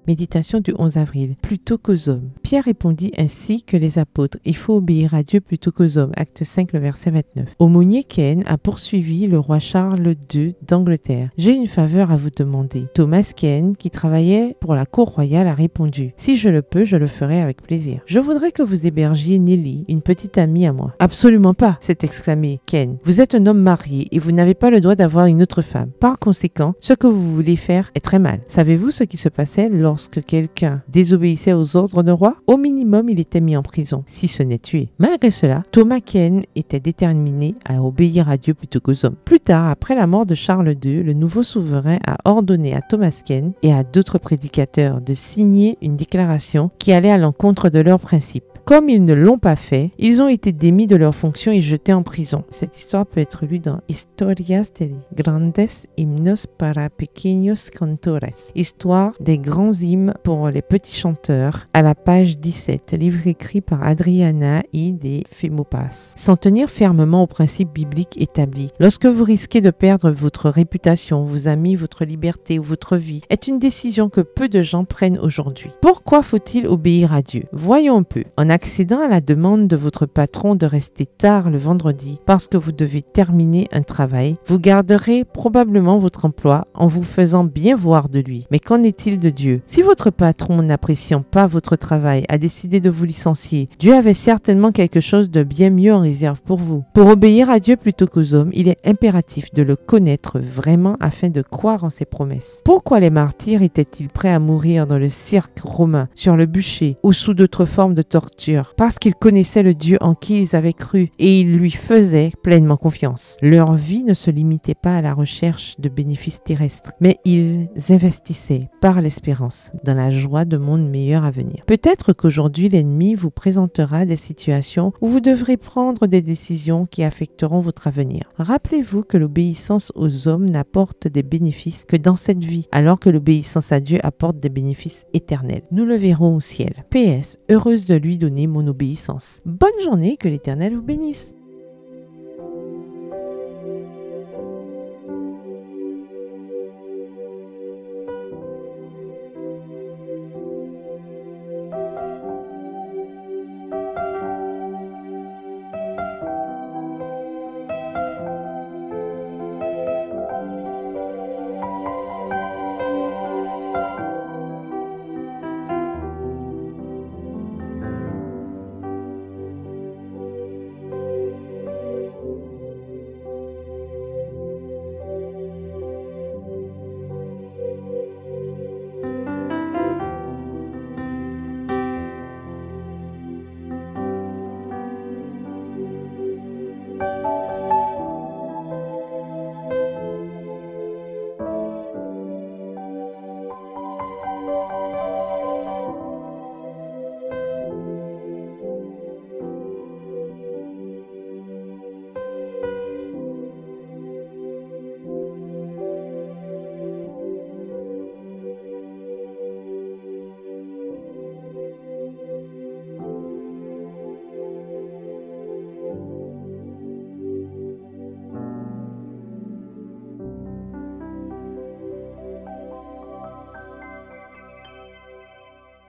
Méditation du 11 avril. Plutôt qu'aux hommes. Pierre répondit ainsi que les apôtres. Il faut obéir à Dieu plutôt qu'aux hommes. Acte 5, le verset 29. Aumônier Ken a poursuivi le roi Charles II d'Angleterre. J'ai une faveur à vous demander. Thomas Ken, qui travaillait pour la cour royale, a répondu. Si je le peux, je le ferai avec plaisir. Je voudrais que vous hébergiez Nelly, une petite amie à moi. Absolument pas, s'est exclamé Ken. Vous êtes un homme marié et vous n'avez pas le droit d'avoir une autre femme. Par conséquent, ce que vous voulez faire est très mal. Savez-vous ce qui se passait lorsque quelqu'un désobéissait aux ordres d'un roi? Au minimum, il était mis en prison, si ce n'est tué. Malgré cela, Thomas Ken était déterminé à obéir à Dieu plutôt qu'aux hommes. Plus tard, après la mort de Charles II, le nouveau souverain a ordonné à Thomas Ken et à d'autres prédicateurs de signer une déclaration qui allait à l'encontre de leurs principes. Comme ils ne l'ont pas fait, ils ont été démis de leurs fonctions et jetés en prison. Cette histoire peut être lue dans Historias de grandes himnos para pequeños cantores. Histoire des grands hymnes pour les petits chanteurs, à la page 17, livre écrit par Adriana I. de Femopas. S'en tenir fermement aux principes bibliques établis, lorsque vous risquez de perdre votre réputation, vos amis, votre liberté ou votre vie, est une décision que peu de gens prennent aujourd'hui. Pourquoi faut-il obéir à Dieu? Voyons un peu. En accédant à la demande de votre patron de rester tard le vendredi parce que vous devez terminer un travail, vous garderez probablement votre emploi en vous faisant bien voir de lui. Mais qu'en est-il de Dieu? Si votre patron, n'appréciant pas votre travail, a décidé de vous licencier, Dieu avait certainement quelque chose de bien mieux en réserve pour vous. Pour obéir à Dieu plutôt qu'aux hommes, il est impératif de le connaître vraiment afin de croire en ses promesses. Pourquoi les martyrs étaient-ils prêts à mourir dans le cirque romain, sur le bûcher ou sous d'autres formes de torture? Parce qu'ils connaissaient le Dieu en qui ils avaient cru et ils lui faisaient pleinement confiance. Leur vie ne se limitait pas à la recherche de bénéfices terrestres, mais ils investissaient par l'espérance dans la joie de monde meilleur à venir. Peut-être qu'aujourd'hui l'ennemi vous présentera des situations où vous devrez prendre des décisions qui affecteront votre avenir. Rappelez-vous que l'obéissance aux hommes n'apporte des bénéfices que dans cette vie, alors que l'obéissance à Dieu apporte des bénéfices éternels. Nous le verrons au ciel. PS, heureuse de lui donner mon obéissance. Bonne journée, que l'Éternel vous bénisse.